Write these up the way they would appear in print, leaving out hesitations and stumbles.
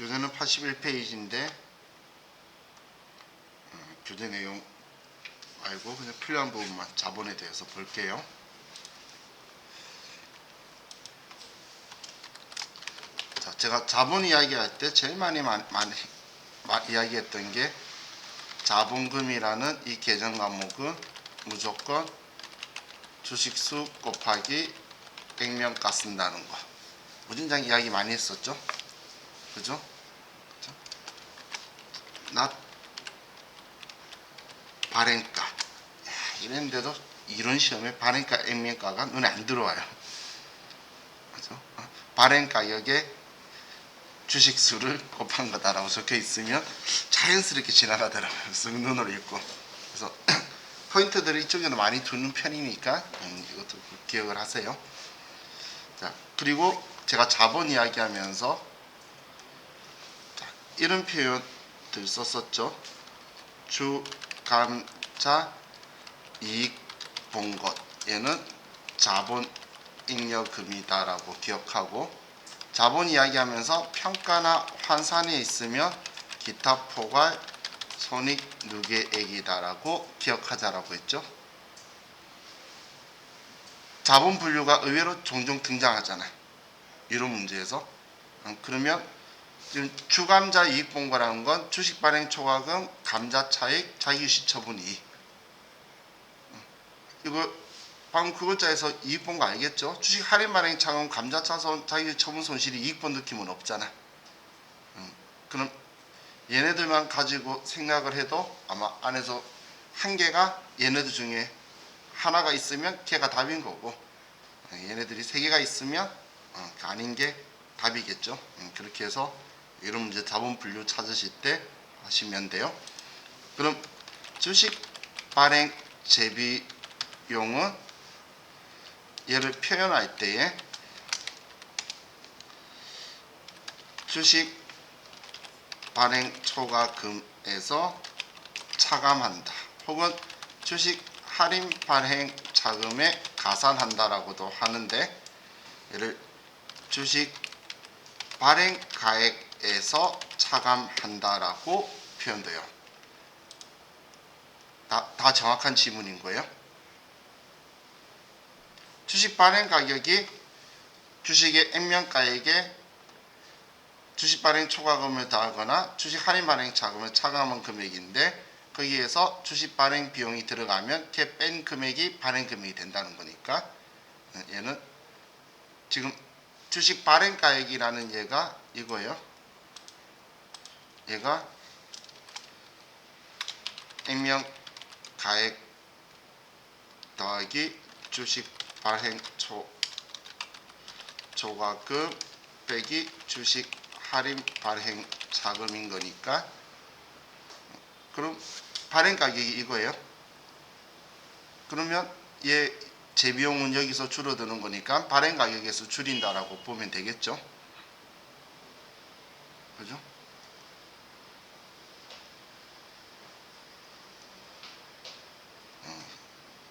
교재는 81페이지인데 교재 내용 말고 그냥 필요한 부분만 자본에 대해서 볼게요. 자, 제가 자본 이야기할 때 제일 많이 이야기했던 게 자본금이라는 이 계정 과목은 무조건 주식수 곱하기 액면가 쓴다는 거. 무진장 이야기 많이 했었죠? 그죠? 나 발행가 이랬는데도 이런 시험에 발행가 액면가가 눈에 안 들어와요. 그죠? 발행가격에 주식수를 곱한 거다라고 적혀 있으면 자연스럽게 지나가더라고요. 쓱 눈으로 읽고. 그래서 포인트들을 이쪽에도 많이 두는 편이니까 이것도 기억을 하세요. 자, 그리고 제가 자본 이야기하면서 이런 표현들 썼었죠. 주감자 이익 본 것, 얘는 자본 잉여금이다라고 기억하고, 자본 이야기하면서 평가나 환산에 있으면 기타 포괄 손익 누계액이다라고 기억하자라고 했죠. 자본 분류가 의외로 종종 등장하잖아요. 이런 문제에서. 그러면 지금 주감자 이익 본 거라는 건 주식 발행 초과금, 감자 차익, 자기유시 처분 이익. 이거 방금 그 글자에서 이익 본 거 알겠죠? 주식 할인 발행 차금, 감자 차손, 자기유시 처분 손실이 이익 본 느낌은 없잖아. 그럼 얘네들만 가지고 생각을 해도 아마 안에서 한 개가 얘네들 중에 하나가 있으면 걔가 답인 거고, 얘네들이 세 개가 있으면 아닌 게 답이겠죠. 그렇게 해서 이런 문제 자본 분류 찾으실 때 하시면 돼요. 그럼 주식 발행 재비용은 얘를 표현할 때에 주식 발행 초과금에서 차감한다, 혹은 주식 할인 발행 차금에 가산한다라고도 하는데, 얘를 주식 발행 가액에서 차감한다라고 표현돼요. 다 정확한 지문인 거예요. 주식 발행 가격이 주식의 액면가액에 주식 발행 초과금을 더하거나 주식 할인 발행 차금을 차감한 금액인데, 거기에서 주식 발행 비용이 들어가면 걔 뺀 금액이 발행 금액이 된다는 거니까, 얘는 지금 주식 발행 가액이라는 얘가 이거예요. 얘가 액면 가액 더하기 주식 발행 초과금 빼기 주식 할인 발행 자금인 거니까, 그럼 발행 가격이 이거예요. 그러면 얘 재비용은 여기서 줄어드는 거니까 발행 가격에서 줄인다라고 보면 되겠죠. 그죠?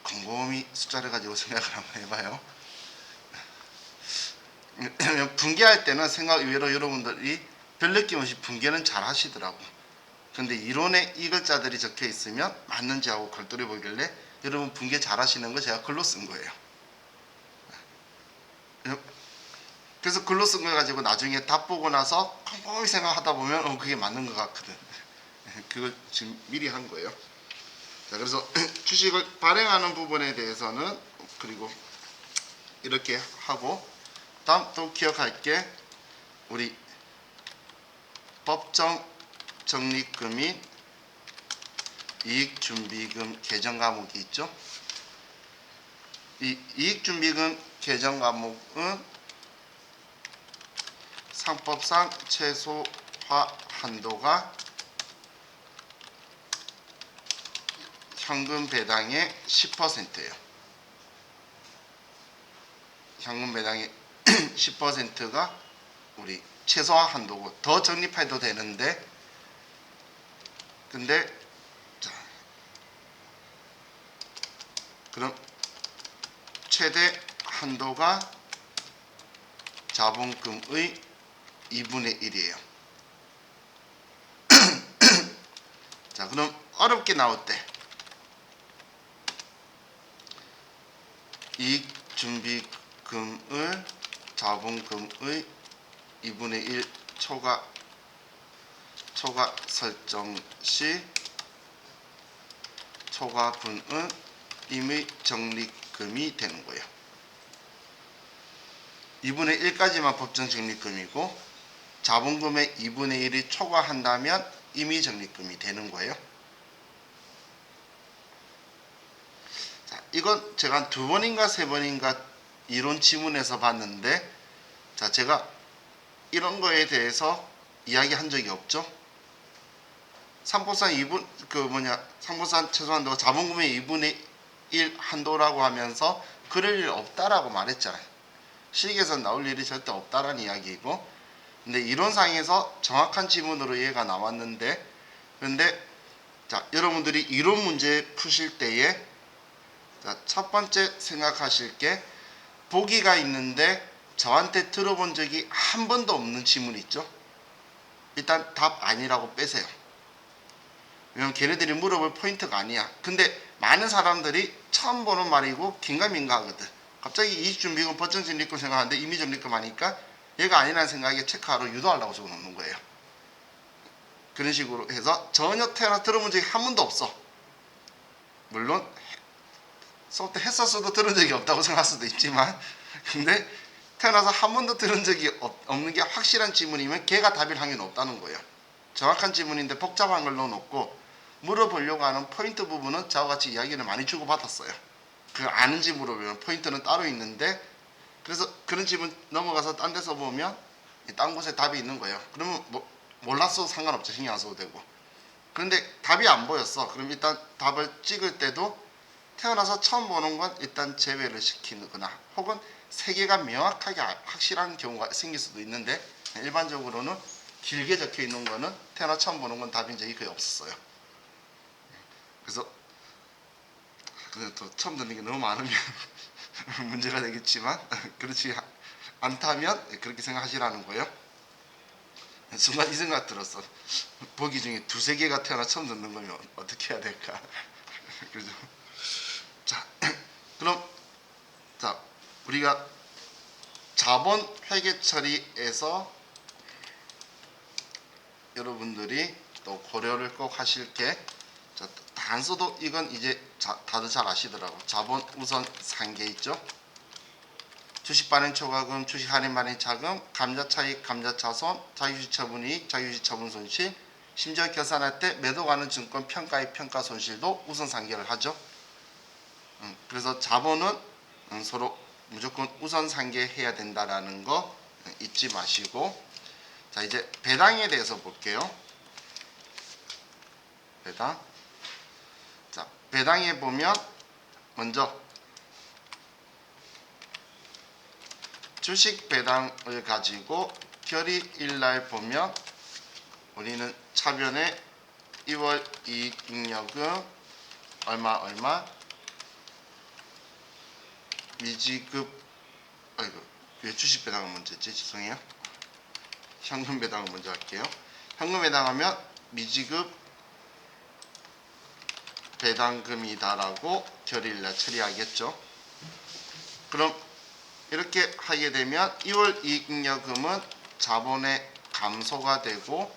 곰곰이 숫자를 가지고 생각을 한번 해봐요. 분계할 때는 생각 의외로 여러분들이 별 느낌 없이 분계는 잘 하시더라고. 근데 이론에 이 글자들이 적혀 있으면 맞는지 하고 걸돌이 보길래 여러분 분계 잘 하시는 거 제가 글로 쓴 거예요. 그래서 글로 쓴 걸 가지고 나중에 답 보고 나서 곰곰이 생각하다 보면 그게 맞는 것 같거든. 그걸 지금 미리 한 거예요. 자, 그래서 주식을 발행하는 부분에 대해서는 그리고 이렇게 하고, 다음 또 기억할 게 우리 법정 적립금인 이익준비금 계정 과목이 있죠. 이 이익준비금 계정 과목은 상법상 최소화 한도가 현금 배당의 10%예요. 현금 배당의 10%가 우리 최소화 한도고, 더 적립해도 되는데, 근데 자, 그럼 최대 한도가 자본금의 2분의 1이에요. 자, 그럼 어렵게 나올 때 이익준비금을 자본금의 2분의 1 초과 설정 시 초과분은 임의 적립금이 되는 거예요. 2분의 1까지만 법정 적립금이고 자본금의 2분의 1이 초과한다면 임의 적립금이 되는 거예요. 자, 이건 제가 한 2번인가 3번인가 이론 지문에서 봤는데, 자, 제가 이런 거에 대해서 이야기한 적이 없죠. 삼포산 2분 삼포산 최소한도 자본금의 2분의 1 한도라고 하면서 그럴 일 없다라고 말했잖아요. 실기에서 나올 일이 절대 없다라는 이야기이고, 근데 이론상에서 정확한 지문으로 얘가 나왔는데, 그런데 자, 여러분들이 이론 문제 푸실 때에 자, 첫 번째 생각하실 게 보기가 있는데 저한테 들어본 적이 한 번도 없는 지문 있죠. 일단 답 아니라고 빼세요. 왜냐면 걔네들이 물어볼 포인트가 아니야. 근데 많은 사람들이 처음 보는 말이고 긴가민가 하거든. 갑자기 이익준비금 법정적립금 생각하는데 임의적립금 하니까 얘가 아니라는 생각에 체크하러 유도하려고 적어놓는 거예요. 그런 식으로 해서 전혀 태어나 들어본 적이 한 번도 없어. 물론 수업 때 했었어도 들은 적이 없다고 생각할 수도 있지만, 근데 태어나서 한 번도 들은 적이 없는 게 확실한 지문이면 걔가 답일 확률이 높다는 거예요. 정확한 지문인데 복잡한 걸 넣어놓고 물어보려고 하는 포인트 부분은 저와 같이 이야기를 많이 주고받았어요. 그 아는지 물어보면 포인트는 따로 있는데, 그래서 그런 지문 넘어가서 딴 데서 보면 딴 곳에 답이 있는 거예요. 그러면 몰랐어도 상관없죠. 신경 안 써도 되고. 그런데 답이 안 보였어. 그럼 일단 답을 찍을 때도 태어나서 처음 보는 건 일단 제외를 시키거나, 혹은 세 개가 명확하게 확실한 경우가 생길 수도 있는데, 일반적으로는 길게 적혀 있는 거는 태어나 처음 보는 건 답인 적이 거의 없었어요. 그래서 근데 또 처음 듣는 게 너무 많으면 문제가 되겠지만, 그렇지 않다면 그렇게 생각하시라는 거예요. 순간 이 생각 들었어. 보기 중에 2-3개가 태어나 처음 듣는 거면 어떻게 해야 될까. 그죠? 자, 그럼 자, 우리가 자본 회계 처리에서 여러분들이 또 고려를 꼭 하실 게, 자, 단서도 이건 이제 다들 잘 아시더라고. 자본 우선 상계 있죠. 주식 발행 초과금, 주식 할인 발행 차금, 감자 차익, 감자 차손, 자유주식 처분 이익, 자유주식 처분 손실, 심지어 결산할 때 매도 가는 증권 평가의 평가 손실도 우선 상계를 하죠. 그래서 자본은 서로 무조건 우선 상계해야 된다라는 거 잊지 마시고, 자, 이제 배당에 대해서 볼게요. 배당. 자, 배당에 보면 먼저 주식 배당을 가지고 결의일날 보면 우리는 차변에 2월 이익잉여금 얼마 미지급, 아이고 왜 주식 배당은 먼저 했지? 죄송해요. 현금 배당을 먼저 할게요. 현금 배당하면 미지급 배당금이다라고 결의일날 처리하겠죠. 그럼 이렇게 하게 되면 2월 이익잉여금은 자본의 감소가 되고,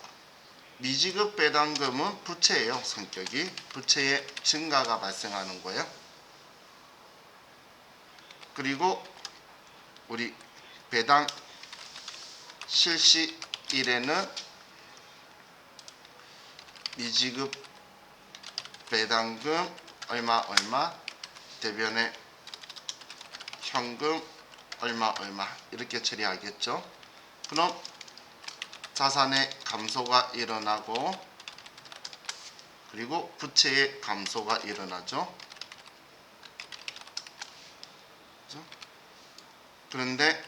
미지급 배당금은 부채예요. 성격이 부채의 증가가 발생하는 거예요. 그리고 우리 배당 실시일에는 미지급 배당금 얼마 대변에 현금 얼마 이렇게 처리하겠죠. 그럼 자산의 감소가 일어나고, 그리고 부채의 감소가 일어나죠. 그렇죠? 그런데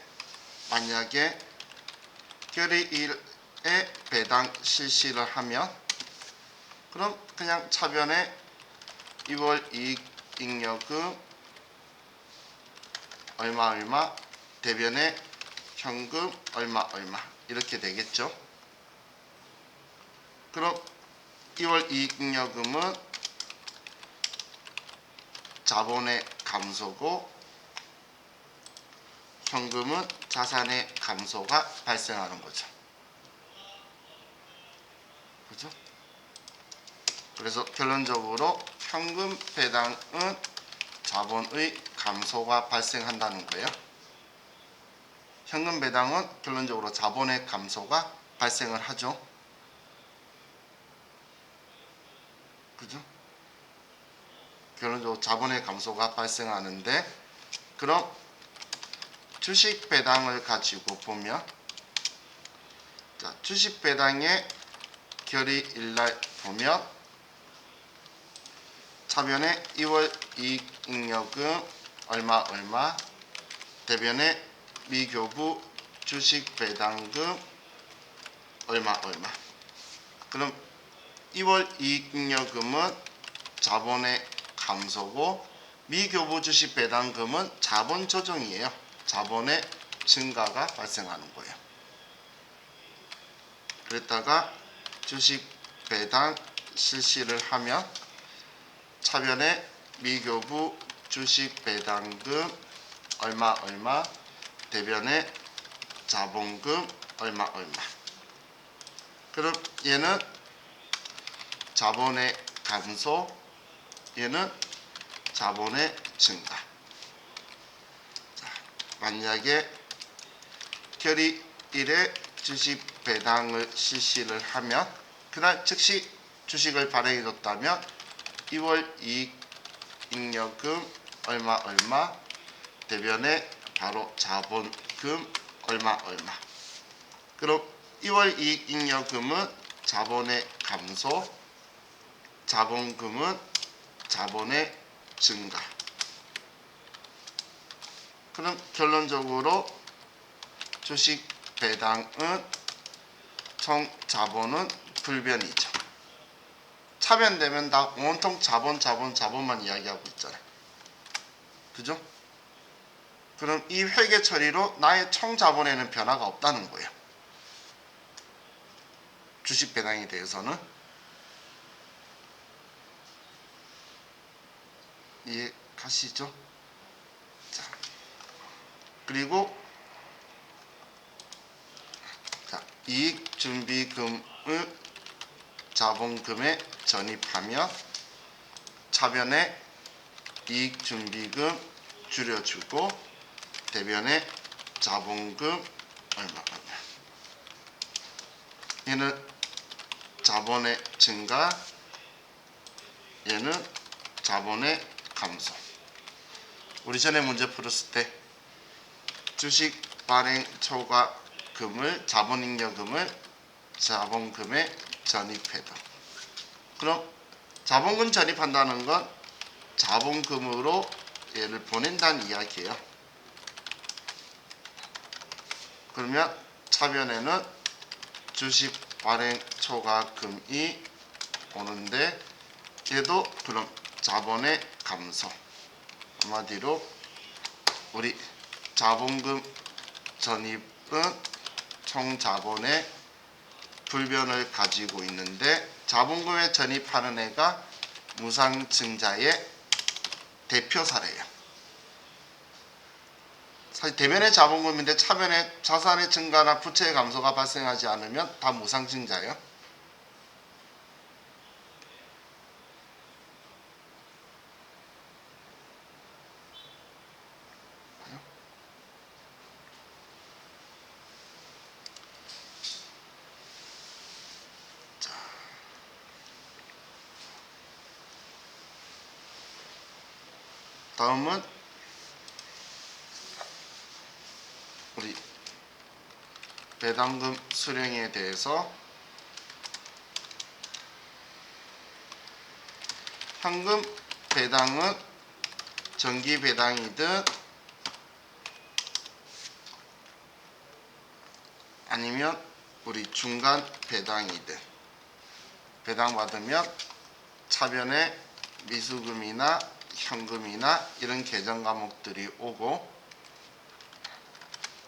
만약에 결의일에 배당 실시를 하면, 그럼 그냥 차변에 2월 이익잉여금 얼마 대변에 현금 얼마 이렇게 되겠죠. 그럼 2월 이익잉여금은 자본의 감소고 현금은 자산의 감소가 발생하는 거죠. 그죠? 그래서 결론적으로 현금 배당은 자본의 감소가 발생한다는 거예요. 현금 배당은 결론적으로 자본의 감소가 발생을 하죠. 그죠? 결론적으로 자본의 감소가 발생하는데, 그럼 주식 배당을 가지고 보면, 자, 주식 배당의 결의일날 보면 차변에 2월 이익잉여금 얼마 대변에 미교부 주식 배당금 얼마. 그럼 2월 이익잉여금은 자본의 감소고 미교부 주식 배당금은 자본 조정이에요. 자본의 증가가 발생하는 거예요. 그랬다가 주식 배당 실시를 하면 차변에 미교부 주식 배당금 얼마 대변에 자본금 얼마. 그럼 얘는 자본의 감소, 얘는 자본의 증가. 자, 만약에 결의일에 주식 배당을 실시를 하면 그날 즉시 주식을 발행해줬다면 2월 이익잉여금 얼마 대변에 바로 자본금 얼마. 그럼 2월 이익잉여금은 자본의 감소, 자본금은 자본의 증가. 그럼 결론적으로 주식 배당은 총 자본은 불변이죠. 차변되면 다 온통 자본만 이야기하고 있잖아요. 그죠? 그럼 이 회계 처리로 나의 총 자본에는 변화가 없다는 거예요. 주식 배당에 대해서는. 이해가시죠? 자, 그리고 이익준비금을 자본금에 전입하면 차변에 이익준비금 줄여주고 대변에 자본금 얼마. 얘는 자본의 증가, 얘는 자본의 감소. 우리 전에 문제 풀었을 때 주식 발행 초과금을 자본잉여금을 자본금에 전입해도, 그럼 자본금 전입한다는 건 자본금으로 얘를 보낸다는 이야기예요. 그러면 차변에는 주식 발행 초과금이 오는데 얘도 그럼 자본의 감소. 한마디로 우리 자본금 전입은 총 자본의 불변을 가지고 있는데 자본금에 전입하는 애가 무상증자의 대표 사례예요. 사실 대변의 자본금인데 차변에 자산의 증가나 부채의 감소가 발생하지 않으면 다 무상증자예요. 다음은 우리 배당금 수령에 대해서 현금 배당은 정기 배당이든 아니면 우리 중간 배당이든 배당받으면 차변에 미수금이나 현금이나 이런 계정 과목들이 오고,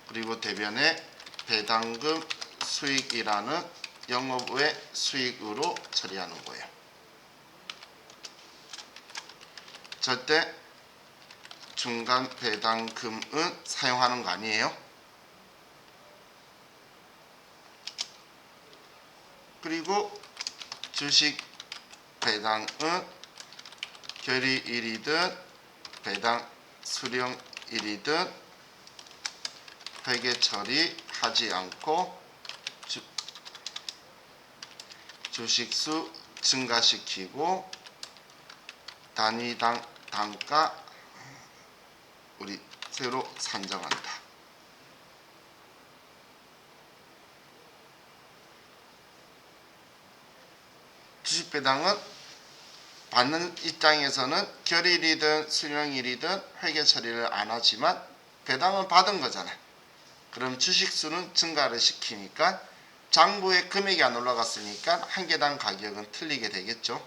그리고 대변에 배당금 수익이라는 영업 외 수익으로 처리하는 거예요. 절대 중간 배당금은 사용하는 거 아니에요. 그리고 주식 배당은 결의일이든 배당 수령일이든 회계 처리하지 않고 주식수 증가시키고 단위당 단가 우리 새로 산정한다. 주식 배당은 받는 입장에서는 결일이든 수령일이든 회계 처리를 안 하지만 배당은 받은 거잖아. 그럼 주식수는 증가를 시키니까 장부에 금액이 안 올라갔으니까 한 개당 가격은 틀리게 되겠죠.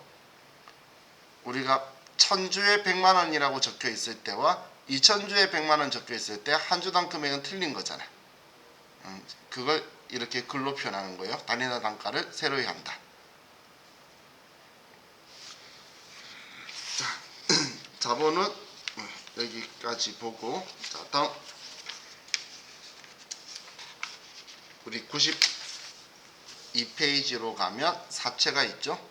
우리가 1000주에 100만원이라고 적혀 있을 때와 2000주에 100만원 적혀 있을 때 한 주당 금액은 틀린 거잖아. 그걸 이렇게 글로 표현하는 거예요. 단위당 단가를 새로이 한다. 자, 자본은 여기까지 보고, 자, 다음 우리 92페이지로 가면 사채가 있죠.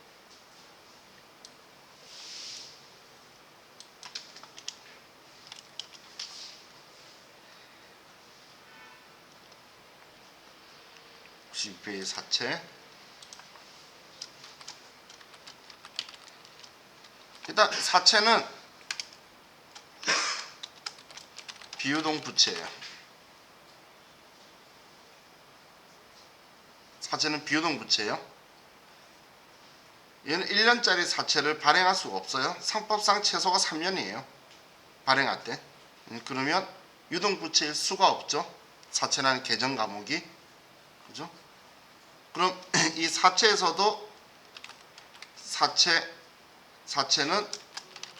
사채. 일단 사채는 비유동 부채예요. 사채는 비유동 부채예요. 얘는 1년짜리 사채를 발행할 수가 없어요. 상법상 최소가 3년이에요. 발행할 때. 그러면 유동부채일 수가 없죠. 사채라는 계정 과목이. 그죠? 그럼 이 사채에서도 사채는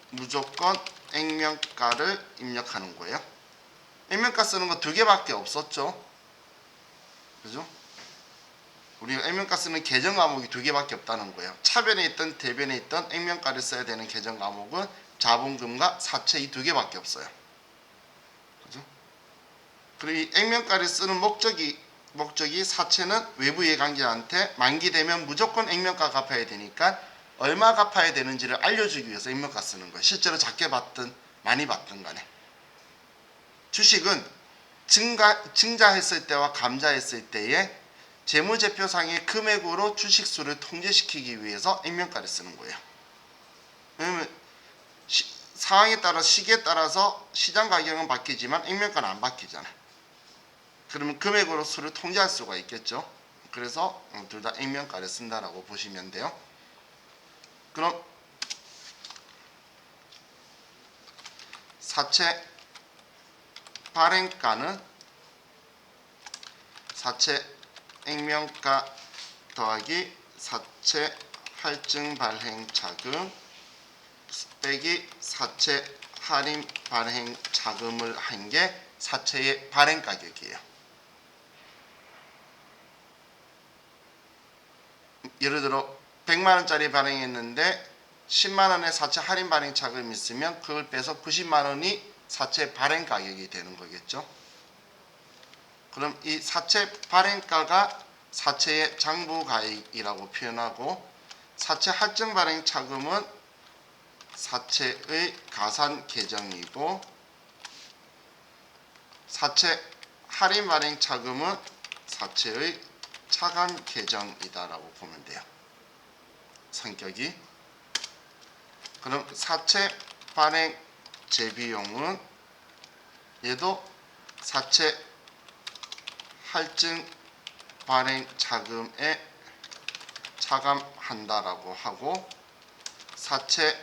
무조건 액면가를 입력하는 거예요. 액면가 쓰는 거 2개밖에 없었죠. 그죠? 우리가 액면가 쓰는 계정 과목이 2개밖에 없다는 거예요. 차변에 있던 대변에 있던 액면가를 써야 되는 계정 과목은 자본금과 사채 이 2개밖에 없어요. 그죠? 그리고 이 액면가를 쓰는 목적이 사채는 외부 이해관계자한테 만기되면 무조건 액면가 갚아야 되니까 얼마 갚아야 되는지를 알려주기 위해서 액면가 쓰는 거예요. 실제로 작게 받든 많이 받든 간에. 주식은 증자했을 때와 감자했을 때에 재무제표상의 금액으로 주식수를 통제시키기 위해서 액면가를 쓰는 거예요. 왜냐면 상황에 따라 시기에 따라서 시장 가격은 바뀌지만 액면가는 안 바뀌잖아요. 그러면 금액으로 수를 통제할 수가 있겠죠. 그래서 둘 다 액면가를 쓴다라고 보시면 돼요. 그럼 사채 발행가는 사채 액면가 더하기 사채 할증 발행 자금 빼기 사채 할인 발행 자금을 한 게 사채의 발행 가격이에요. 예를 들어 100만원짜리 발행했는데 10만원의 사채 할인 발행 자금이 있으면 그걸 빼서 90만원이 사채 발행 가격이 되는 거겠죠. 그럼 이 사채 발행가가 사채의 장부가액이라고 표현하고 사채 할증 발행 자금은 사채의 가산 계정이고 사채 할인 발행 자금은 사채의 차감 계정이다라고 보면 돼요. 성격이. 그럼 사채 발행 재비용은 얘도 사채 할증 발행 자금에 차감한다라고 하고 사채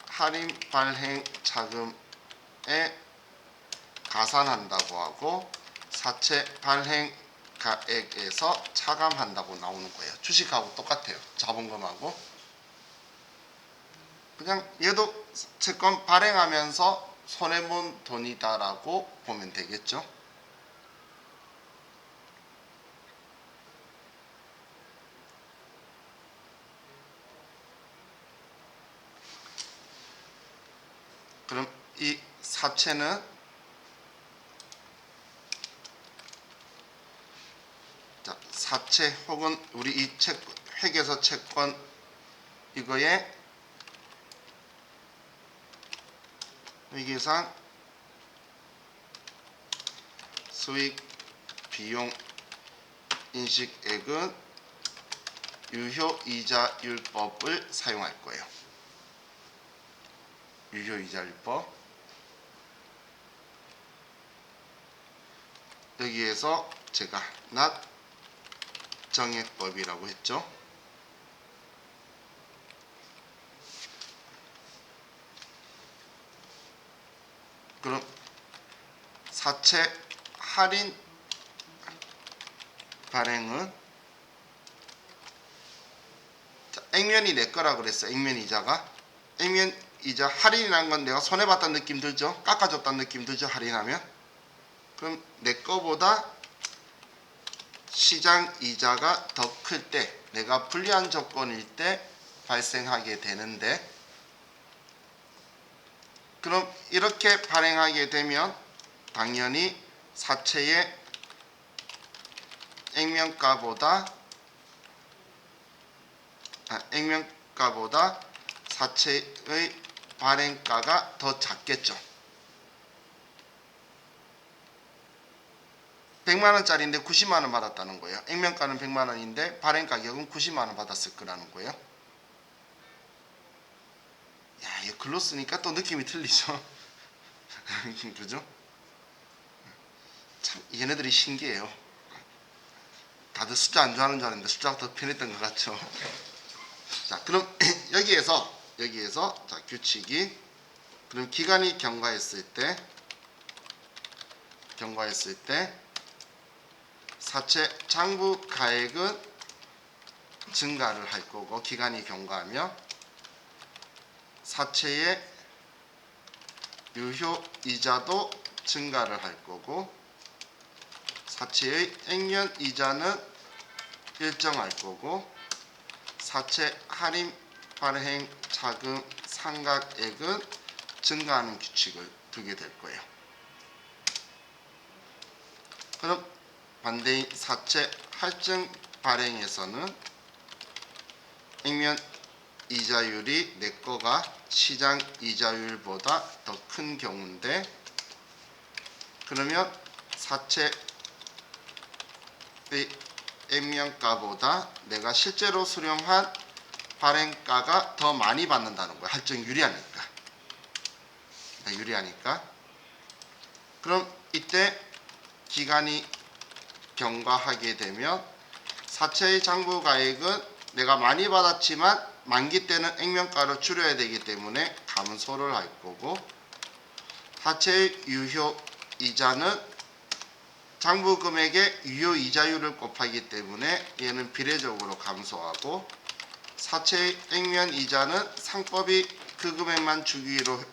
할인 발행 자금에 가산한다고 하고 사채 발행 가액에서 차감한다고 나오는 거예요. 주식하고 똑같아요. 자본금하고. 그냥 얘도 채권 발행하면서 손해본 돈이다라고 보면 되겠죠. 그럼 이 사채는 자, 사채 혹은 우리 이 회계서 채권 이거에 회계상 수익 비용 인식액은 유효이자율법을 사용할 거예요. 유효이자율법. 여기에서 제가 not 정액법이라고 했죠. 그럼 사채 할인 발행은 자, 액면이 내 거라 그랬어요. 액면 이자가. 액면 이자 할인이라는 건 내가 손해봤다는 느낌 들죠. 깎아줬다는 느낌 들죠. 할인하면. 그럼 내 거보다 시장 이자가 더 클 때, 내가 불리한 조건일 때 발생하게 되는데, 그럼 이렇게 발행하게 되면 당연히 사채의 액면가보다 사채의 발행가가 더 작겠죠. 100만원짜리인데 90만원 받았다는 거예요. 액면가는 100만원인데 발행 가격은 90만원 받았을 거라는 거예요. 야, 이거 글로 쓰니까 또 느낌이 틀리죠. 그죠? 참 얘네들이 신기해요. 다들 숫자 안 좋아하는 줄 알았는데 숫자가 더 편했던 것 같죠. 자, 그럼 여기에서 자, 규칙이 그럼 기간이 경과했을 때 사채 장부 가액은 증가를 할 거고, 기간이 경과하며 사채의 유효 이자도 증가를 할 거고, 사채의 액면 이자는 일정할 거고, 사채 할인 발행 자금 상각액은 증가하는 규칙을 두게 될 거예요. 그럼 반대인 사채 할증 발행에서는 액면 이자율이 내 거가 시장 이자율보다 더 큰 경우인데, 그러면 사채의 액면가보다 내가 실제로 수령한 발행가가 더 많이 받는다는 거야. 할증 유리하니까. 그럼 이때 기간이 경과하게 되면 사채의 장부가액은 내가 많이 받았지만 만기 때는 액면가로 줄여야 되기 때문에 감소를 할 거고, 사채의 유효 이자는 장부 금액의 유효 이자율을 곱하기 때문에 얘는 비례적으로 감소하고, 사채의 액면 이자는 상법이 그 금액만 주기로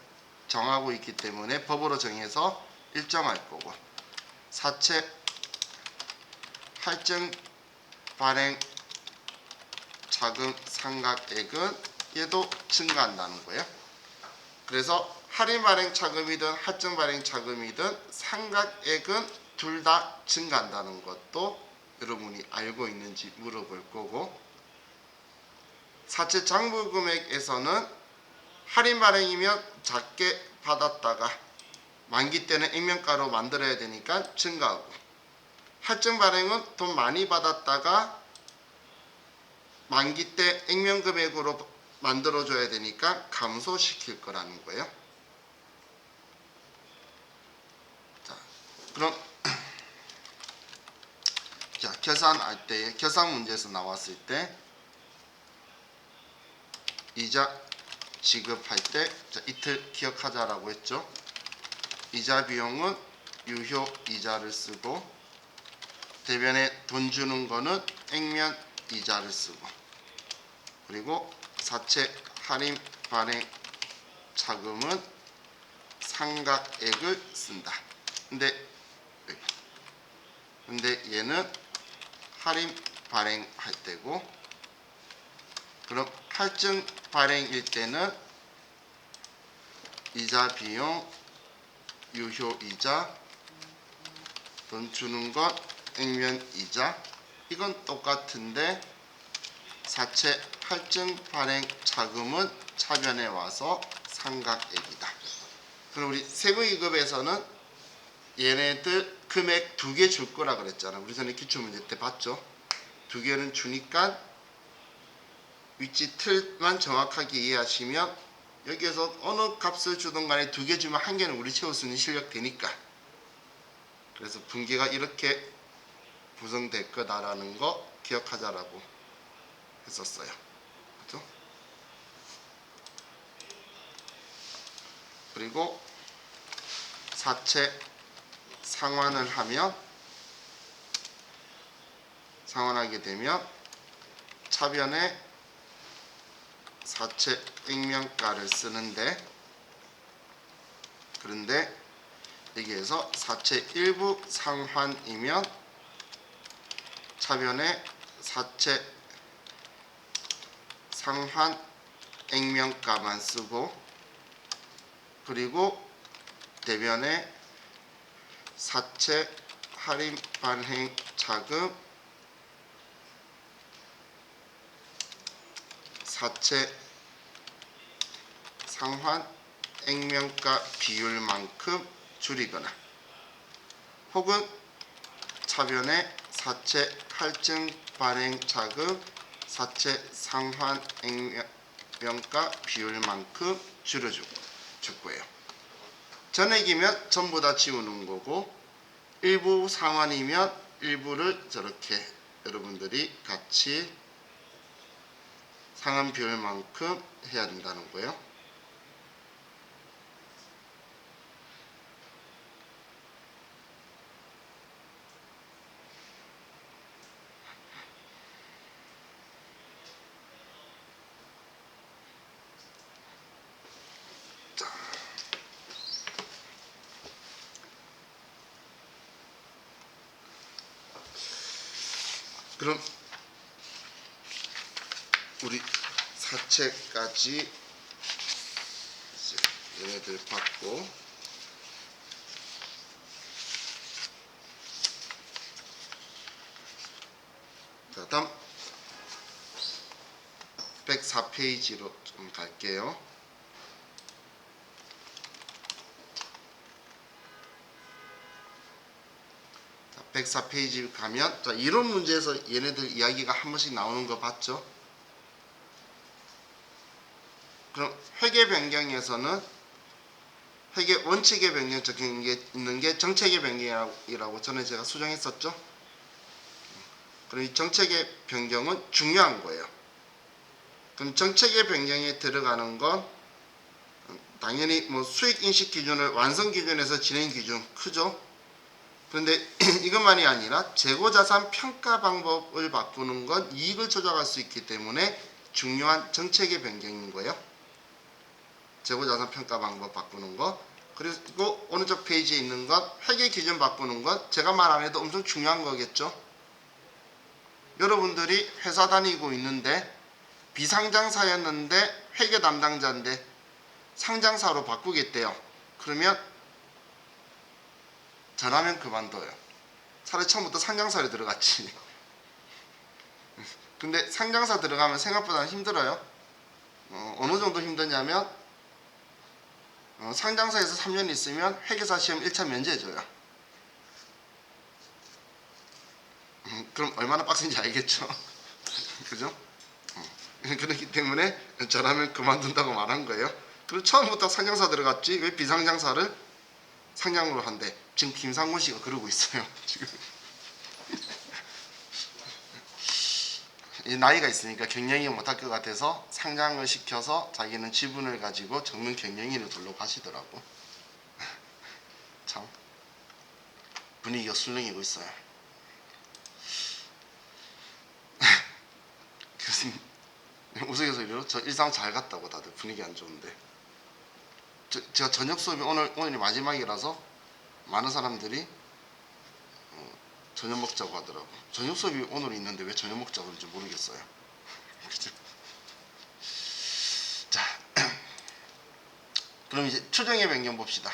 정하고 있기 때문에 법으로 정해서 일정할 거고, 사채 할증 발행 자금 상각액은 얘도 증가한다는 거예요. 그래서 할인 발행 자금이든 할증 발행 자금이든 상각액은 둘 다 증가한다는 것도 여러분이 알고 있는지 물어볼 거고, 사채 장부 금액에서는 할인 발행이면 작게 받았다가 만기 때는 액면가로 만들어야 되니까 증가하고, 할증 발행은 돈 많이 받았다가 만기 때 액면 금액으로 만들어줘야 되니까 감소시킬 거라는 거예요. 자, 그럼 자, 계산할 때, 계산 문제에서 나왔을 때 이자 지급할 때 이틀 기억하자라고 했죠. 이자 비용은 유효 이자를 쓰고, 대변에 돈 주는 거는 액면 이자를 쓰고, 그리고 사채 할인 발행 자금은 상각액을 쓴다. 근데 얘는 할인 발행할 때고, 그럼 할증 발행일 때는 이자 비용, 유효이자, 돈 주는 것, 액면이자. 이건 똑같은데 사채 할증 발행 차금은 차변에 와서 상각액이다. 그럼 우리 세무이급에서는 얘네들 금액 2개 줄 거라 그랬잖아. 우리 전에 기출문제 때 봤죠. 2개는 주니까 위치 틀만 정확하게 이해하시면 여기에서 어느 값을 주든 간에 2개 주면 1개는 우리 채울 수 있는 실력 되니까. 그래서 분기가 이렇게 구성될 거다라는 거 기억하자라고 했었어요. 그렇죠? 그리고 사채 상환을 하면 상환하게 되면 차변에 사채 액면가를 쓰는데, 그런데 여기에서 사채 일부 상환이면 차변에 사채 상환 액면가만 쓰고, 그리고 대변에 사채 할인 발행 차금, 사채 상환 액면가 비율만큼 줄이거나, 혹은 차변에 사채 할증 발행 차금, 사채 상환 액면가 비율만큼 줄여줄 거예요. 전액이면 전부 다 지우는 거고, 일부 상환이면 일부를 저렇게 여러분들이 같이 상환 비율만큼 해야 된다는 거예요. 자, 그럼 우리 사채까지 이제 얘네들 받고, 자, 다음 104페이지로 좀 갈게요. 자, 104페이지 가면, 자, 이론 문제에서 얘네들 이야기가 한 번씩 나오는 거 봤죠? 그럼 회계 변경에서는 회계 원칙의 변경 적힌 게 있는 게 정책의 변경이라고 전에 제가 수정했었죠? 그럼 이 정책의 변경은 중요한 거예요. 그럼 정책의 변경에 들어가는 건 당연히 뭐 수익 인식 기준을 완성 기준에서 진행 기준 크죠? 그런데 이것만이 아니라 재고자산 평가 방법을 바꾸는 건 이익을 조작할 수 있기 때문에 중요한 정책의 변경인 거예요. 재고자산 평가 방법 바꾸는 거. 그리고 오른쪽 페이지에 있는 것 회계 기준 바꾸는 것, 제가 말 안 해도 엄청 중요한 거겠죠. 여러분들이 회사 다니고 있는데 비상장사였는데 회계 담당자인데 상장사로 바꾸겠대요. 그러면 저라면 그만둬요. 차라리 처음부터 상장사로 들어갔지. 근데 상장사 들어가면 생각보다 힘들어요. 어느 정도 힘드냐면 상장사에서 3년 있으면 회계사 시험 1차 면제해줘요. 그럼 얼마나 빡센지 알겠죠? 그죠? 그렇기 때문에 저라면 그만둔다고 말한 거예요. 그리고 처음부터 상장사 들어갔지 왜 비상장사를 상장으로 한대. 지금 김상곤 씨가 그러고 있어요. 지금 이 나이가 있으니까 경영이 못할 것 같아서 상장을 시켜서 자기는 지분을 가지고 전문 경영인을 둘러 가시더라고. 참 분위기가 술렁이고 있어요. 교수님 우스갯소리로 저 일상 잘 갔다고 다들 분위기 안 좋은데, 제가 저녁 수업이 오늘이 마지막이라서 많은 사람들이 저녁 먹자고 하더라고. 저녁 수업이 오늘 있는데 왜 저녁 먹자고 하는지 모르겠어요. 그죠? 자, 그럼 이제 추정의 변경 봅시다.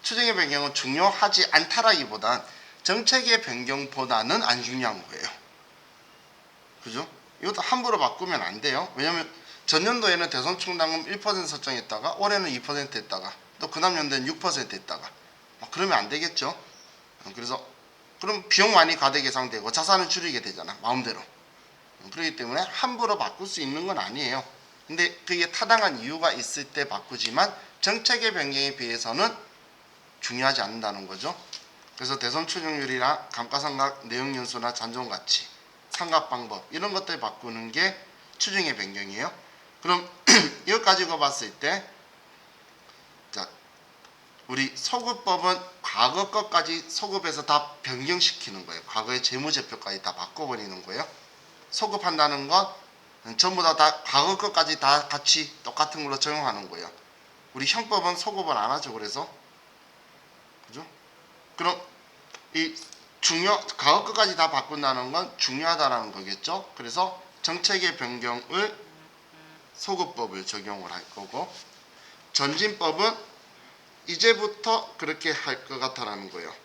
추정의 변경은 중요하지 않다라기보단 정책의 변경보다는 안 중요한 거예요. 그죠? 이것도 함부로 바꾸면 안 돼요. 왜냐면 전년도에는 대선 충당금 1% 설정했다가 올해는 2% 했다가 또 그 다음 연도에는 6% 했다가 그러면 안 되겠죠. 그래서 그럼 비용 많이 과대 계상되고 자산을 줄이게 되잖아, 마음대로. 그렇기 때문에 함부로 바꿀 수 있는 건 아니에요. 근데 그게 타당한 이유가 있을 때 바꾸지만 정책의 변경에 비해서는 중요하지 않는다는 거죠. 그래서 대선 추정률이나 감가상각 내용연수나 잔존가치, 상각방법 이런 것들 바꾸는 게 추정의 변경이에요. 그럼 이거 가지고 봤을 때 자, 우리 소급법은 과거 것까지 소급해서 다 변경시키는 거예요. 과거의 재무제표까지 다 바꿔버리는 거예요. 소급한다는 건 전부 다 과거 것까지 다 같이 똑같은 걸로 적용하는 거예요. 우리 형법은 소급을 안 하죠. 그래서 그죠? 그럼 이 과거 것까지 다 바꾼다는 건 중요하다라는 거겠죠. 그래서 정책의 변경을 소급법을 적용을 할 거고, 전진법은 이제부터 그렇게 할 것 같다라는 거예요.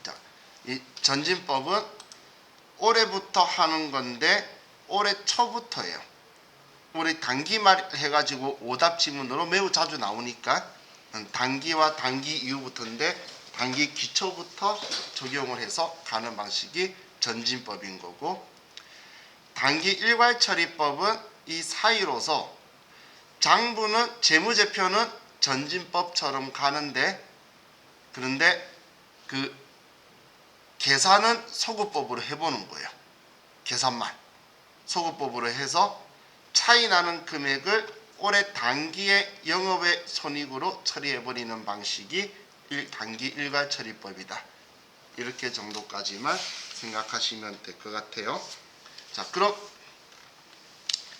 자, 이 전진법은 올해부터 하는 건데 올해 초부터예요. 우리 단기 말 해가지고 오답 지문으로 매우 자주 나오니까 단기와 단기 이후부터인데 단기 기초부터 적용을 해서 가는 방식이 전진법인 거고, 단기 일괄처리법은 이 사이로서 장부는 재무제표는 전진법처럼 가는데, 그런데 그 계산은 소급법으로 해보는 거예요. 계산만 소급법으로 해서 차이 나는 금액을 올해 단기의 영업의 손익으로 처리해버리는 방식이 단기 일괄처리법이다. 이렇게 정도까지만 생각하시면 될 것 같아요. 자, 그럼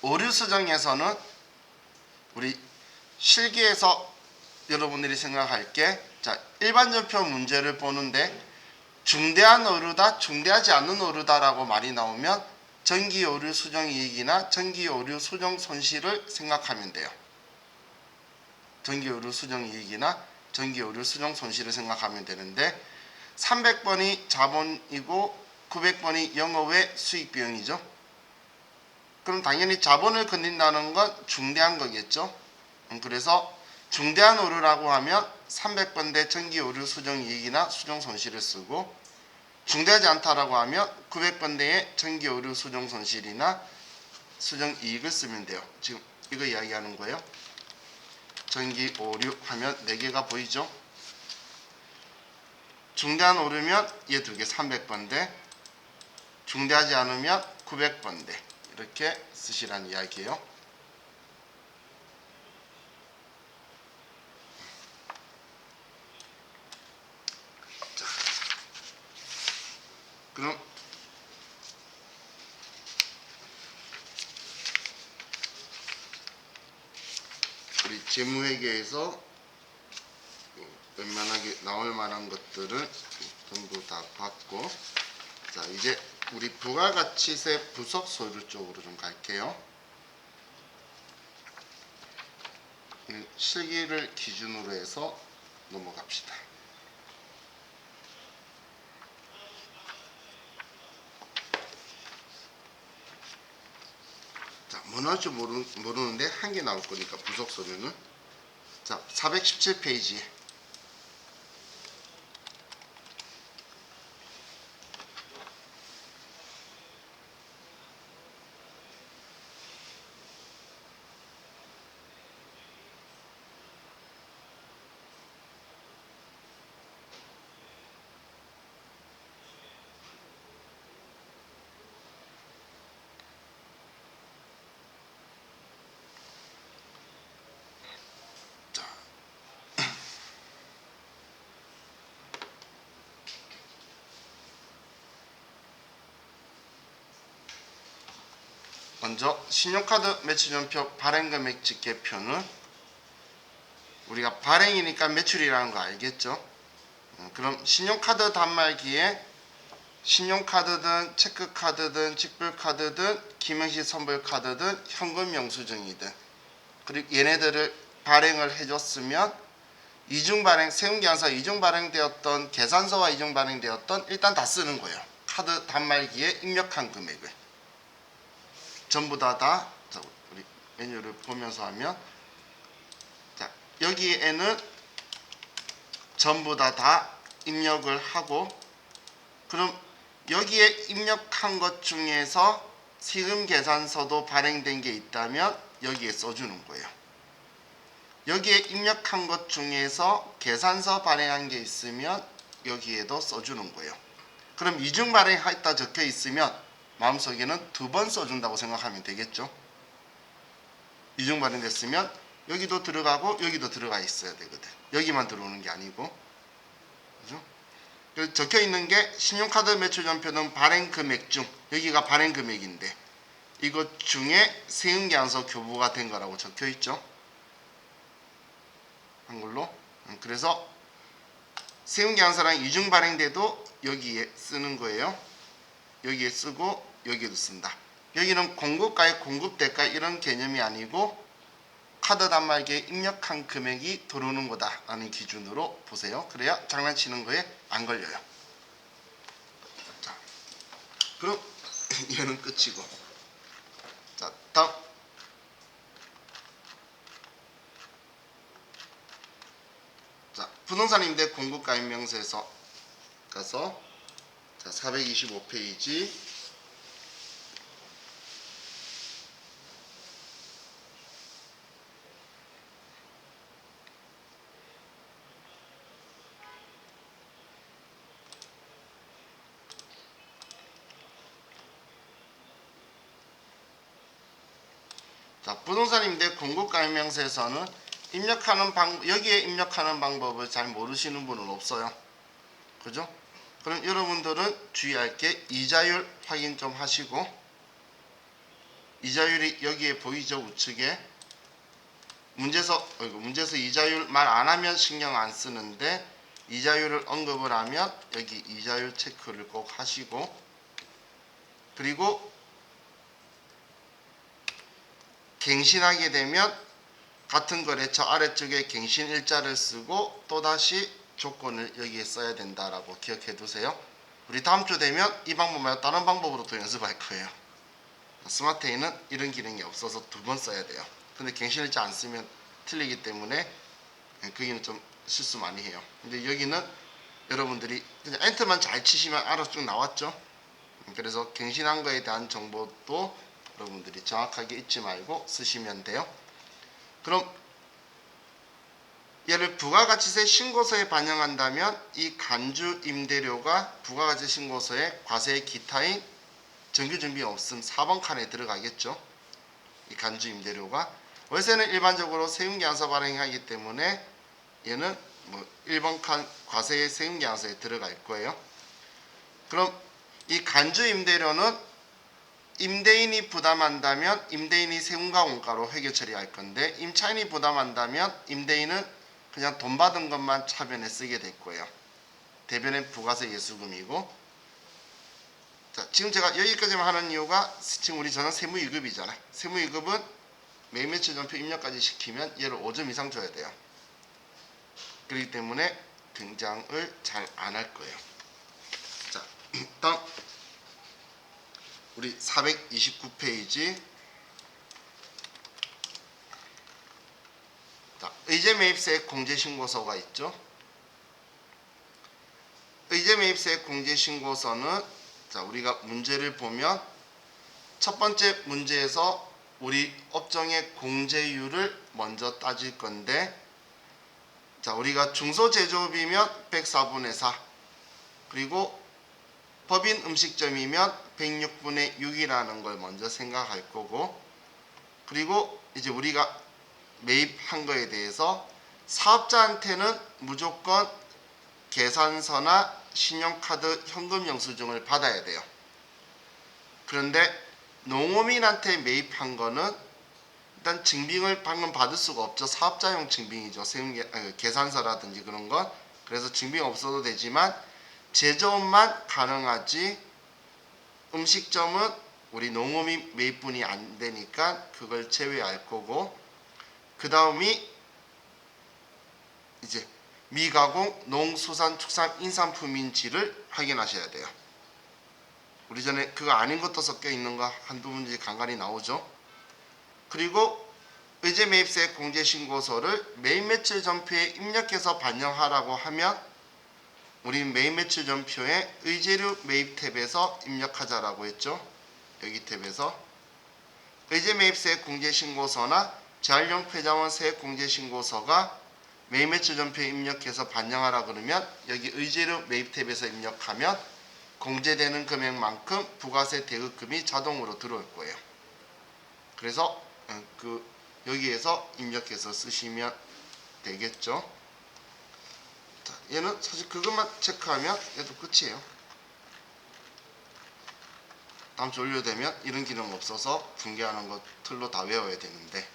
오류수정에서는 우리 실기에서 여러분들이 생각할 게, 자, 일반전표 문제를 보는데 중대한 오류다, 중대하지 않은 오류다라고 말이 나오면 전기오류 수정이익이나 전기오류 수정 손실을 생각하면 돼요. 전기오류 수정이익이나 전기오류 수정 손실을 생각하면 되는데, 300번이 자본이고 900번이 영업외 수익비용이죠. 그럼 당연히 자본을 건든다는 건 중대한 거겠죠. 그래서 중대한 오류라고 하면 300번 대 전기오류 수정이익이나 수정손실을 쓰고, 중대하지 않다라고 하면 900번 대의 전기오류 수정손실이나 수정이익을 쓰면 돼요. 지금 이거 이야기하는 거예요. 전기오류 하면 4개가 보이죠. 중대한 오류면 얘 2개 300번 대, 중대하지 않으면 900번 대, 이렇게 쓰시라는 이야기예요. 자, 그럼 우리 재무회계에서 웬만하게 나올 만한 것들은 전부 다 봤고, 자, 이제 우리 부가가치세 부석 서류 쪽으로 좀 갈게요. 실기를 기준으로 해서 넘어갑시다. 자, 뭐 나올지 모르는데 한 개 나올 거니까 부석 서류는, 자, 417페이지 먼저 신용카드 매출연표 발행금액 집계표는 우리가 발행이니까 매출이라는 거 알겠죠? 그럼 신용카드 단말기에 신용카드든 체크카드든 직불카드든 김영시 선불카드든 현금 영수증이든 그리고 얘네들을 발행을 해줬으면 이중 발행 세운기한서 이중 발행되었던 계산서와 이중 발행되었던 일단 다 쓰는 거예요. 카드 단말기에 입력한 금액을 전부 다 우리 메뉴를 보면서 하면 자 여기에는 전부 다 입력을 하고 그럼 여기에 입력한 것 중에서 세금 계산서도 발행된 게 있다면 여기에 써주는 거예요. 여기에 입력한 것 중에서 계산서 발행한 게 있으면 여기에도 써주는 거예요. 그럼 이중 발행했다 적혀 있으면 마음속에는 2번 써준다고 생각하면 되겠죠. 이중 발행됐으면 여기도 들어가고 여기도 들어가 있어야 되거든. 여기만 들어오는 게 아니고 그죠? 그래서 적혀 있는 게 신용카드 매출전표는 발행 금액 중 여기가 발행 금액인데 이것 중에 세금계산서 교부가 된 거라고 적혀 있죠. 한글로. 그래서 세금계산서랑 이중 발행돼도 여기에 쓰는 거예요. 여기에 쓰고 여기에도 쓴다. 여기는 공급가액, 공급대가 이런 개념이 아니고 카드 단말기에 입력한 금액이 들어오는 거다라는 기준으로 보세요. 그래야 장난치는 거에 안 걸려요. 자, 그럼 얘는 끝이고. 자, 다음. 자, 부동산 임대 공급가액 명세서 가서 자, 425페이지 자, 부동산 임대 공급가액 명세서는 여기에 입력하는 방법을 잘 모르시는 분은 없어요. 그죠? 그럼 여러분들은 주의할 게 이자율 확인 좀 하시고 이자율이 여기에 보이죠? 우측에 문제서 이자율 말 안 하면 신경 안 쓰는데 이자율을 언급을 하면 여기 이자율 체크를 꼭 하시고 그리고 갱신하게 되면 같은 거래처 아래쪽에 갱신 일자를 쓰고 또다시 조건을 여기에 써야 된다라고 기억해 두세요. 우리 다음 주 되면 이 방법 말고 다른 방법으로 또 연습할 거예요. 스마트에는 이런 기능이 없어서 2번 써야 돼요. 근데 갱신 일자 안 쓰면 틀리기 때문에 거기는 좀 실수 많이 해요. 근데 여기는 여러분들이 그냥 엔터만 잘 치시면 알아서 쭉 나왔죠. 그래서 갱신한 거에 대한 정보도 여러분들이 정확하게 잊지 말고 쓰시면 돼요. 그럼 얘를 부가가치세 신고서에 반영한다면 이 간주 임대료가 부가가치 신고서에 과세 기타인 정규준비 없음 4번 칸에 들어가겠죠. 이 간주 임대료가 월세는 일반적으로 세금계산서 발행하기 때문에 얘는 1번 칸 과세 세금계산서에 들어갈 거예요. 그럼 이 간주 임대료는 임대인이 부담한다면 임대인이 세금과 원가로 회계 처리할 건데 임차인이 부담한다면 임대인은 그냥 돈 받은 것만 차변에 쓰게 될 거예요. 대변은 부가세 예수금이고 자, 지금 제가 여기까지만 하는 이유가 지금 저는 세무위급이잖아. 세무위급은 매매처전표 입력까지 시키면 얘를 5점 이상 줘야 돼요. 그렇기 때문에 등장을 잘 안 할 거예요. 자, 다음 우리 429페이지 자, 의제매입세 공제신고서가 있죠. 의제매입세 공제신고서는 자, 우리가 문제를 보면 첫 번째 문제에서 우리 업종의 공제율을 먼저 따질 건데 자, 우리가 중소제조업이면 104분의 4 그리고 법인 음식점이면 106분의 6이라는 걸 먼저 생각할 거고 그리고 이제 우리가 매입한 거에 대해서 사업자한테는 무조건 계산서나 신용카드 현금 영수증을 받아야 돼요. 그런데 농업인한테 매입한 거는 일단 증빙을 방금 받을 수가 없죠. 사업자용 증빙이죠. 계산서라든지 그런 건. 그래서 증빙 없어도 되지만 제조업만 가능하지 음식점은 우리 농업이 매입분이 안 되니까 그걸 제외할 거고, 그 다음이 이제 미가공 농수산축산인산품인지를 확인하셔야 돼요. 우리 전에 그거 아닌 것도 섞여 있는 거 한두 문제 간간히 나오죠. 그리고 의제 매입세 공제신고서를 매입 매출 전표에 입력해서 반영하라고 하면 우리는 매입 매출 전표에 의제류 매입 탭에서 입력하자라고 했죠. 여기 탭에서 의제 매입세 공제신고서나 재활용 폐자원 세액 공제신고서가 매입 매출 전표에 입력해서 반영하라 그러면 여기 의제류 매입 탭에서 입력하면 공제되는 금액만큼 부가세 대급금이 자동으로 들어올 거예요. 그래서 여기에서 입력해서 쓰시면 되겠죠. 자, 얘는 사실 그것만 체크하면 얘도 끝이에요. 다음 주 완료되면 이런 기능 없어서 분개하는 거 틀로 다 외워야 되는데.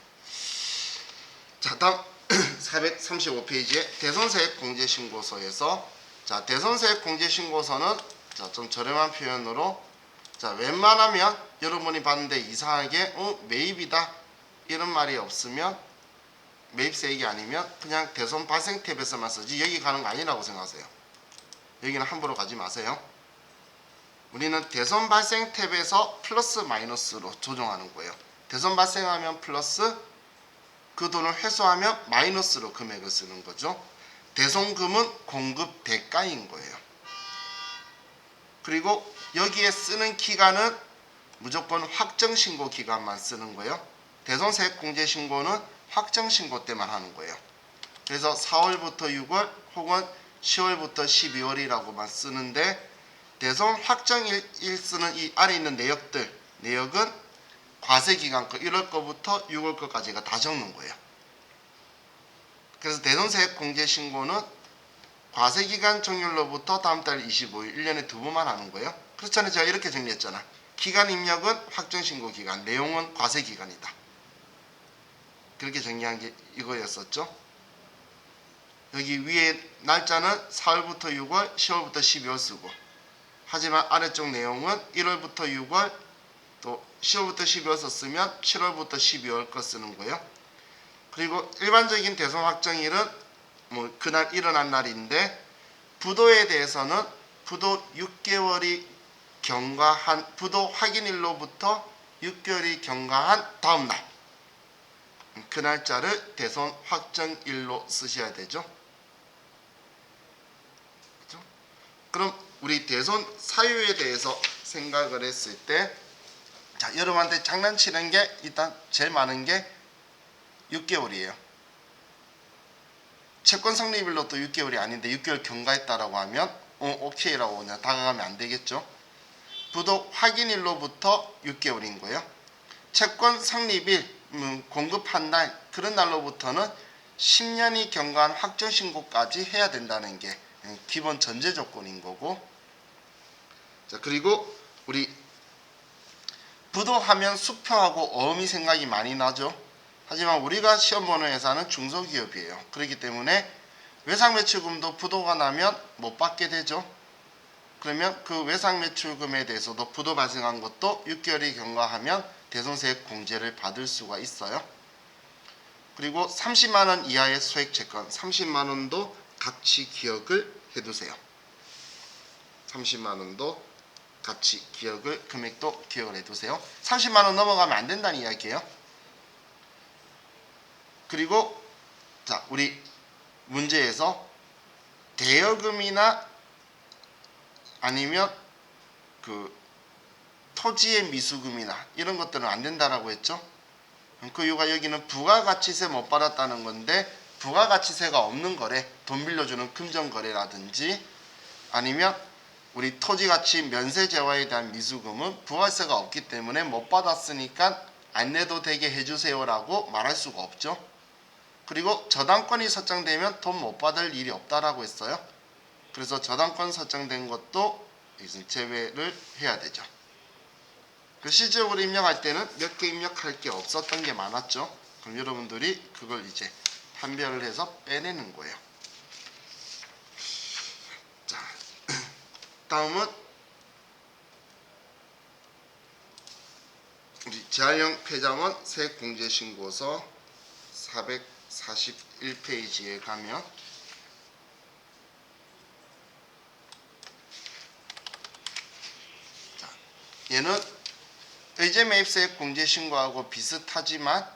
자, 다음 435페이지에 대손세액 공제신고서에서, 자, 대손세액 공제신고서는 자, 좀 저렴한 표현으로, 자, 웬만하면 여러분이 봤는데 이상하게 매입이다 이런 말이 없으면, 매입세액이 아니면 그냥 대손 발생 탭에서만 쓰지 여기 가는 거 아니라고 생각하세요. 여기는 함부로 가지 마세요. 우리는 대손 발생 탭에서 플러스 마이너스로 조정하는 거예요. 대손 발생하면 플러스, 그 돈을 회수하면 마이너스로 금액을 쓰는 거죠. 대손금은 공급 대가인 거예요. 그리고 여기에 쓰는 기간은 무조건 확정신고 기간만 쓰는 거예요. 대손세액 공제신고는 확정신고 때만 하는 거예요. 그래서 4월부터 6월 혹은 10월부터 12월이라고만 쓰는데, 대손 확정일 쓰는 이 아래 있는 내역은 과세기간 거 1월 거부터 6월 거까지가 다 적는 거예요. 그래서 대손세액 공제신고는 과세기간 종료로부터 다음 달 25일 1년에 2번만 하는 거예요. 그렇잖아요. 제가 이렇게 정리했잖아. 기간 입력은 확정신고 기간, 내용은 과세기간이다. 그렇게 정리한 게 이거였었죠. 여기 위에 날짜는 4월부터 6월, 10월부터 12월 쓰고, 하지만 아래쪽 내용은 1월부터 6월, 또 10월부터 12월 썼으면 7월부터 12월 거 쓰는 거예요. 그리고 일반적인 대손 확정일은 뭐 그날 일어난 날인데, 부도에 대해서는 부도 6개월이 경과한, 부도 확인일로부터 6개월이 경과한 다음 날, 그 날짜를 대손 확정일로 쓰셔야 되죠. 그렇죠? 그럼 우리 대손 사유에 대해서 생각을 했을 때, 자, 여러분한테 장난치는 게 일단 제일 많은 게 6개월이에요. 채권 성립일로 또 6개월이 아닌데 6개월 경과했다라고 하면 오케이라고 그냥 다가가면 안 되겠죠. 부도 확인일로부터 6개월인 거예요. 채권 성립일, 공급한 날, 그런 날로부터는 10년이 경과한 확정신고까지 해야 된다는 게 기본 전제 조건인 거고. 자, 그리고 우리 부도하면 수표하고 어음이 생각이 많이 나죠. 하지만 우리가 시험 보는 회사는 중소기업이에요. 그렇기 때문에 외상매출금도 부도가 나면 못 받게 되죠. 그러면 그 외상매출금에 대해서도 부도 발생한 것도 6개월이 경과하면 대손세액 공제를 받을 수가 있어요. 그리고 30만원 이하의 소액채권, 30만원도 같이 기억을 해두세요. 30만원도 같이 기억을, 금액도 기억을 해두세요. 30만원 넘어가면 안 된다는 이야기예요. 그리고 자, 우리 문제에서 대여금이나 아니면 그 토지의 미수금이나 이런 것들은 안 된다라고 했죠. 그 이유가 여기는 부가가치세 못 받았다는 건데, 부가가치세가 없는 거래, 돈 빌려주는 금전거래라든지 아니면 우리 토지가치 면세재화에 대한 미수금은 부가세가 없기 때문에 못 받았으니까 안 내도 되게 해주세요라고 말할 수가 없죠. 그리고 저당권이 설정되면 돈 못 받을 일이 없다라고 했어요. 그래서 저당권 설정된 것도 제외를 해야 되죠. 실질적으로 입력할 때는 몇 개 입력할 게 없었던 게 많았죠. 그럼 여러분들이 그걸 이제 판별을 해서 빼내는 거예요. 자, 다음은 우리 재활용 폐자원 세액공제신고서 441페이지에 가면 얘는 의제매입세액 공제신고하고 비슷하지만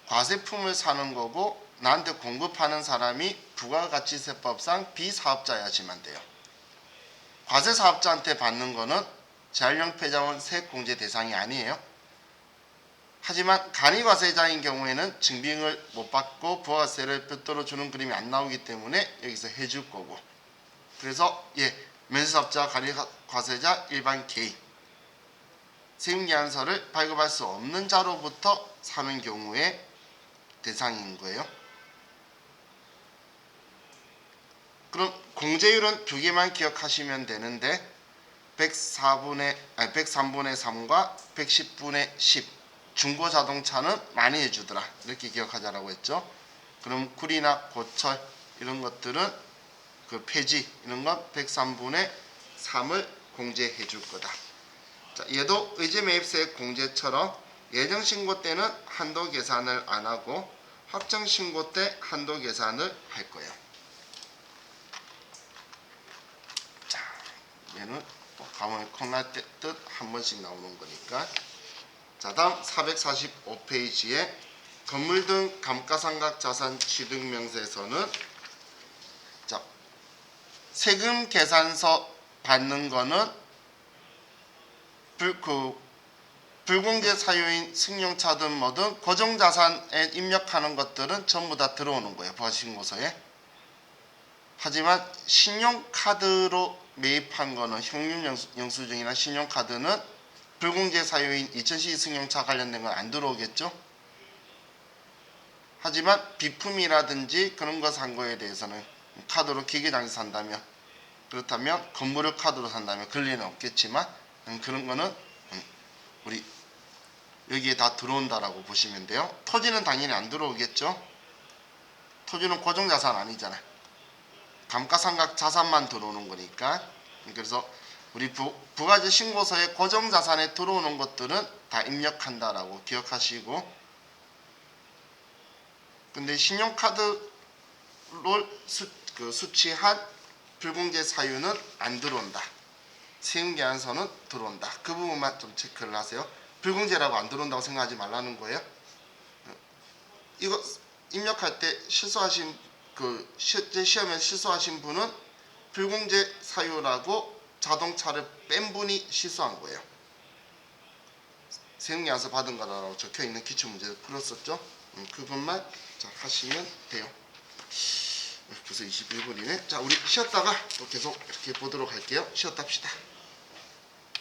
과세품을 사는 거고 나한테 공급하는 사람이 부가가치세법상 비사업자여야지만 돼요. 과세사업자한테 받는 거는 재활용 폐자원 세액공제 대상이 아니에요. 하지만 간이과세자인 경우에는 증빙을 못 받고 부가세를 별도로 주는 그림이 안 나오기 때문에 여기서 해줄 거고, 그래서 면세사업자, 간이과세자, 일반 개인 세금계산서를 발급할 수 없는 자로부터 사는 경우에 대상인 거예요. 그럼 공제율은 두 개만 기억하시면 되는데 103분의 3과 110분의 10 중고자동차는 많이 해주더라 이렇게 기억하자라고 했죠. 그럼 구리나 고철 이런 것들은 그 폐지 이런 건 103분의 3을 공제해 줄 거다. 자, 얘도 의제매입세액 공제처럼 예정신고 때는 한도 계산을 안 하고 확정신고 때 한도 계산을 할 거예요. 자, 얘는 가만히 콩날 듯 한 번씩 나오는 거니까. 자, 다음 445페이지에 건물 등 감가상각 자산 취득명세서는 자, 세금 계산서 받는 거는 불공제 사유인 승용차든 뭐든 고정자산에 입력하는 것들은 전부 다 들어오는 거예요. 부가신고서에. 하지만 신용카드로 매입한 거는 현금영수증이나 신용카드는 불공제 사유인 2012 승용차 관련된 건 안 들어오겠죠. 하지만 비품이라든지 그런 거 산 거에 대해서는 카드로 기계장치 산다면, 그렇다면 건물을 카드로 산다면 그럴 리는 없겠지만 그런 거는 우리 여기에 다 들어온다라고 보시면 돼요. 토지는 당연히 안 들어오겠죠. 토지는 고정자산 아니잖아요. 감가상각 자산만 들어오는 거니까. 그래서 우리 부가세 신고서에 고정자산에 들어오는 것들은 다 입력한다라고 기억하시고, 근데 신용카드를 수취한 불공제 사유는 안 들어온다. 세금계산서는 들어온다. 그 부분만 좀 체크를 하세요. 불공제라고 안 들어온다고 생각하지 말라는 거예요. 이거 입력할 때 실수하신 실제 시험에 실수하신 분은 불공제 사유라고 자동차를 뺀 분이 실수한 거예요. 세금계산서 받은 거라고 적혀 있는 기출문제를 풀었었죠. 그것만 하시면 돼요. 벌써 21분이네. 자, 우리 쉬었다가 또 계속 이렇게 보도록 할게요. 쉬었다 합시다.